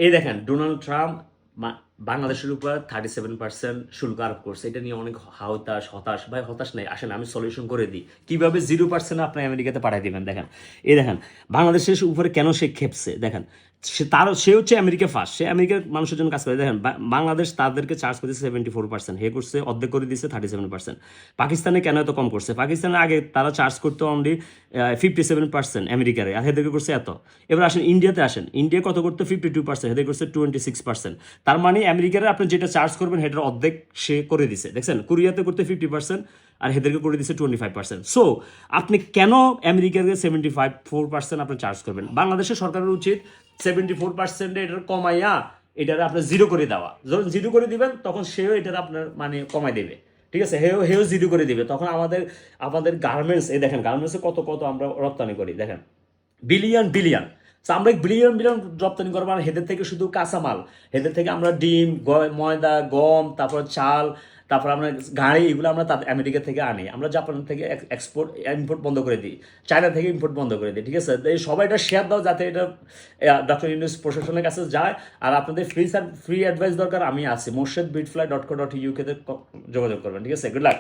এই দেখেন Donald Trump বাংলাদেশের উপর 37% শুল্ক আরোপ করছে। এটা নিয়ে অনেক হতাশ ভাই, হতাশ নেই, আসেন আমি সলিউশন করে দিই কিভাবে 0% আপনি আমেরিকাতে পাঠিয়ে দিবেন। দেখেন এই দেখেন বাংলাদেশের উপরে কেন সে খেপছে, দেখেন সে হচ্ছে আমেরিকা ফার্স্ট, সে আমেরিকার মানুষের জন্য কাজ করে। দেখেন বাংলাদেশ তাদেরকে চার্জ করতেছে 74%, হে করছে অর্ধেক করে দিচ্ছে 37%। পাকিস্তানে কেন এত কম করছে? পাকিস্তানে আগে তারা চার্জ করতো অনলি 57% আমেরিকারে, আর হেদেরকে করছে এত। এবার আসেন ইন্ডিয়াতে, আসেন ইন্ডিয়া কত করতো 52%, হেদের করছে 26%। তার মানে আমেরিকারে আপনি যেটা চার্জ করবেন হেটার অর্ধেক সে করে দিছে। দেখছেন কোরিয়াতে করতে 50% আর হেদেরকে করে দিচ্ছে 25%। সো আপনি কেন আমেরিকাকে 74% আপনি চার্জ করবেন? বাংলাদেশের সরকারের উচিত 74% এটার কমাইয়া এটার আপনার জিরো করে দেওয়া। যখন জিরো করে দিবেন তখন সেও এটার আপনার মানে কমাই দেবে, ঠিক আছে, হেও জিরো করে দিবে। তখন আমাদের গার্মেন্টস, এই দেখেন গার্মেন্টসে কত কত আমরা রপ্তানি করি, দেখেন বিলিয়ন বিলিয়ন। তো আমরা বিলিয়ন বিলিয়ন রপ্তানি করবো, আর হেদের থেকে শুধু কাঁচামাল, হেদের থেকে আমরা ডিম, ময়দা, গম, তারপর চাল, তারপর আমরা গাড়ি, এগুলো আমরা তাদের আমেরিকা থেকে আনি। আমরা জাপান থেকে ইম্পোর্ট বন্ধ করে দিই, চায়না থেকে ইম্পোর্ট বন্ধ করে দিই, ঠিক আছে। এই সবাই এটা শেয়ার দাও যাতে এটা ডক্টর ইউনুস প্রশাসনের কাছে যায়। আর আপনাদের ফ্রি অ্যাডভাইস দরকার, আমি আছি, morshed bitfly.co.uk তে যোগাযোগ করবেন, ঠিক আছে। Good luck.